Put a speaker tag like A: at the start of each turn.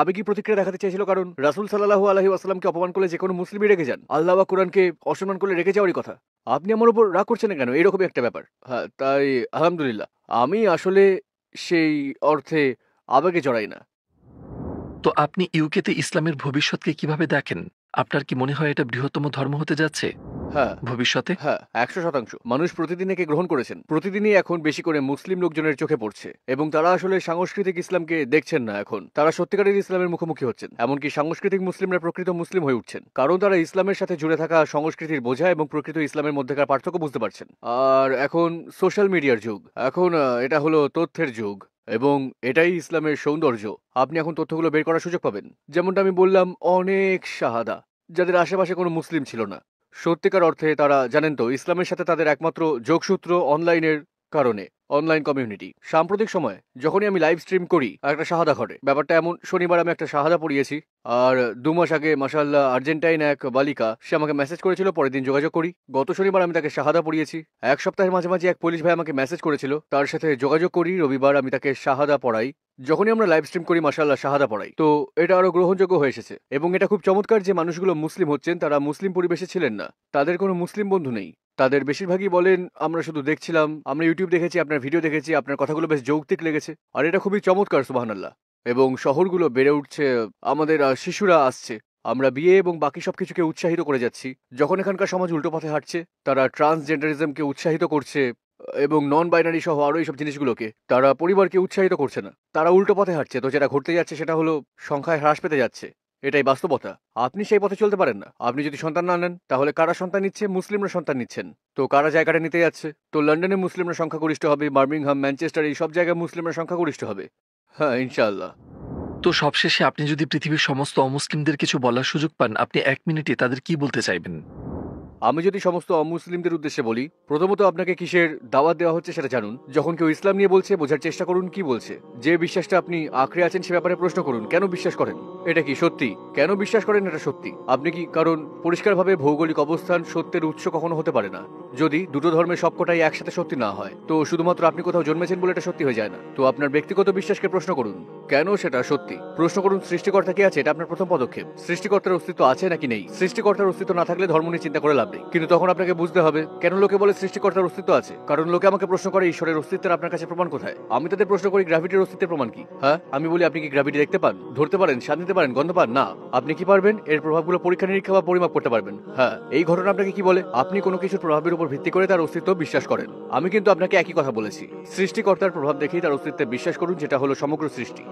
A: আবেগী প্রতিক্রিয়া দেখাতে চাইছিল, কারণ রাসূল সাল্লাল্লাহু আলাইহি ওয়াসাল্লামকে অপমান করলে যে কোনো মুসলিমই রেগে যান। আল্লাহ বা কোরআনকে অসম্মান করলে রেগে যাওয়ারই কথা। আপনি আমার উপর রাগ করছেন না কেন? এরকমই একটা ব্যাপার। হ্যাঁ, তাই আলহামদুলিল্লাহ। আমি আসলে সেই অর্থে আবেগে জড়াই না।
B: তো আপনি ইউকেতে ইসলামের ভবিষ্যৎকে কিভাবে দেখেন? আপনার কি মনে হয় এটা বৃহত্তম ধর্ম হতে যাচ্ছে
A: হ্যাঁ,
B: ভবিষ্যতে?
A: হ্যাঁ, ১০০%। মানুষ প্রতিদিন একে গ্রহণ করেছেন। প্রতিদিনই এখন বেশি করে মুসলিম লোকজনের চোখে পড়ছে এবং তারা আসলে সাংস্কৃতিক ইসলামকে দেখছেন না এখন। তারা সত্যিকারের ইসলামের মুখোমুখি হচ্ছেন। এমনকি সাংস্কৃতিক মুসলিমরা প্রকৃত মুসলিম হয়ে উঠছেন। কারণ তারা ইসলামের সাথে জুড়ে থাকা সংস্কৃতির বোঝা এবং প্রকৃত ইসলামের মধ্যেকার পার্থক্য বুঝতে পারছেন। আর এখন সোশ্যাল মিডিয়ার যুগ। এখন এটা হলো তথ্যের যুগ এবং এটাই ইসলামের সৌন্দর্য। আপনি এখন তথ্যগুলো বের করার সুযোগ পাবেন। যেমনটা আমি বললাম, অনেক শাহাদা, যাদের আশেপাশে কোনো মুসলিম ছিল না। সত্যিকার অর্থে তারা জানেন তো ইসলামের সাথে তাদের একমাত্র যোগসূত্র অনলাইনের কারণে, অনলাইন কমিউনিটি। সাম্প্রতিক সময়ে যখনই আমি লাইভ স্ট্রিম করি একটা শাহাদা ঘটে। ব্যাপারটা এমন, শনিবার আমি একটা শাহাদা পড়িয়েছি, আর ২ মাস আগে মাশাআল্লাহ আর্জেন্টাইন এক বালিকা, সে আমাকে মেসেজ করেছিল, পরের দিন যোগাযোগ করি। গত শনিবার আমি তাকে শাহাদা পড়িয়েছি। এক সপ্তাহের মাঝামাঝি এক পুলিশ ভাই আমাকে মেসেজ করেছিল, তার সাথে যোগাযোগ করি, রবিবার আমি তাকে শাহাদা পড়াই। যখনই আমরা লাইভ স্ট্রিম করি মাশাআল্লাহ শাহাদা পড়াই। তো এটা আরো গ্রহণযোগ্য হয়ে এসেছে এবং এটা খুব চমৎকার যে মানুষগুলো মুসলিম হচ্ছেন তারা মুসলিম পরিবেশে ছিলেন না। তাদের কোনো মুসলিম বন্ধু নেই। তাদের বেশিরভাগই বলেন, আমরা শুধু দেখছিলাম, আমরা ইউটিউব দেখেছি, আপনার ভিডিও দেখেছি, আপনার কথাগুলো বেশ যৌক্তিক লেগেছে। আর এটা খুবই চমৎকার, সুবহানাল্লাহ। এবং শহরগুলো বেড়ে উঠছে, আমাদের শিশুরা আসছে। আমরা বিয়ে এবং বাকি সবকিছুকে উৎসাহিত করে যাচ্ছি। যখন এখানকার সমাজ উল্টো পথে হাঁটছে, তারা ট্রান্সজেন্ডারিজমকে উৎসাহিত করছে এবং নন বাইনারি সহ আরো এইসব জিনিসগুলোকে, তারা পরিবারকে উৎসাহিত করছে না। তারা উল্টো পথে হাঁটছে। তো যেটা ঘটতে যাচ্ছে সেটা হলো সংখ্যায় হ্রাস পেতে যাচ্ছে। এটাই বাস্তবতা। আপনি সেই পথে চলতে পারেন না। আপনি যদি সন্তান না নেন, তাহলে কারা সন্তান নিচ্ছে? মুসলিমরা সন্তান নিচ্ছেন। তো কারা জায়গাটা নিতে যাচ্ছে? তো লন্ডনে মুসলিমরা সংখ্যাগরিষ্ঠ হবে, বার্মিংহাম, ম্যানচেস্টার, এই সব জায়গায় মুসলিমরা সংখ্যাগরিষ্ঠ হবে। হ্যাঁ, ইনশাআল্লাহ।
B: তো সবশেষে আপনি যদি পৃথিবীর সমস্ত অমুসলিমদের কিছু বলার সুযোগ পান, আপনি ১ মিনিটে তাদের কি বলতে চাইবেন?
A: আমি যদি সমস্ত অমুসলিমদের উদ্দেশ্যে বলি, প্রথমত আপনাকে কিসের দাওয়াত দেওয়া হচ্ছে সেটা জানুন। যখন কেউ ইসলাম নিয়ে বলছে, বোঝার চেষ্টা করুন কি বলছে। যে বিশ্বাসটা আপনি আঁকড়ে আছেন সে ব্যাপারে প্রশ্ন করুন, কেন বিশ্বাস করেন? এটা কি সত্যি? কেন বিশ্বাস করেন এটা সত্যি? আপনি কি, কারণ পরিষ্কারভাবে ভৌগোলিক অবস্থান সত্যের উৎস কখনো হতে পারে না। যদি দুটো ধর্মের সবকটাই একসাথে সত্যি না হয়, তো শুধুমাত্র আপনি কোথাও জন্মেছেন বলে এটা সত্যি হয়ে যায় না। তো আপনার ব্যক্তিগত বিশ্বাসকে প্রশ্ন করুন, কেন সেটা সত্যি। প্রশ্ন করুন সৃষ্টিকর্তা কি আছে, এটা আপনার প্রথম পদক্ষেপ। সৃষ্টিকর্তার অস্তিত্ব আছে নাকি নেই। সৃষ্টিকর্তার অস্তিত্ব না থাকলে ধর্ম নিয়ে চিন্তা করে লাভ নেই। কিন্তু তখন আপনাকে বুঝতে হবে কেন লোকে বলে সৃষ্টিকর্তার অস্তিত্ব আছে। কারণ লোকে আমাকে প্রশ্ন করে ঈশ্বরের অস্তিত্বের আপনার কাছে প্রমাণ কোথায়। আমি তাদের প্রশ্ন করি গ্র্যাভিটির অস্তিত্বের প্রমাণ কি। হ্যাঁ, আমি বলি আপনি কি গ্র্যাভিটি দেখতে পান, ধরতে পারেন, স্বাদ নিতে পারেন, গন্ধ পান? না। আপনি কি পারবেন এর প্রভাবগুলো পরীক্ষা নিরীক্ষা বা পরিমাপ করতে পারবেন? হ্যাঁ। এই ঘটনা আপনাকে কি বলে? আপনি কোনো কিছুর প্রভাবের উপর ভিত্তি করে তার অস্তিত্ব বিশ্বাস করেন। আমি কিন্তু আপনাকে একই কথা বলেছি, সৃষ্টিকর্তার প্রভাব দেখেই তার অস্তিত্বে বিশ্বাস করুন, যেটা হলো সমগ্র সৃষ্টি।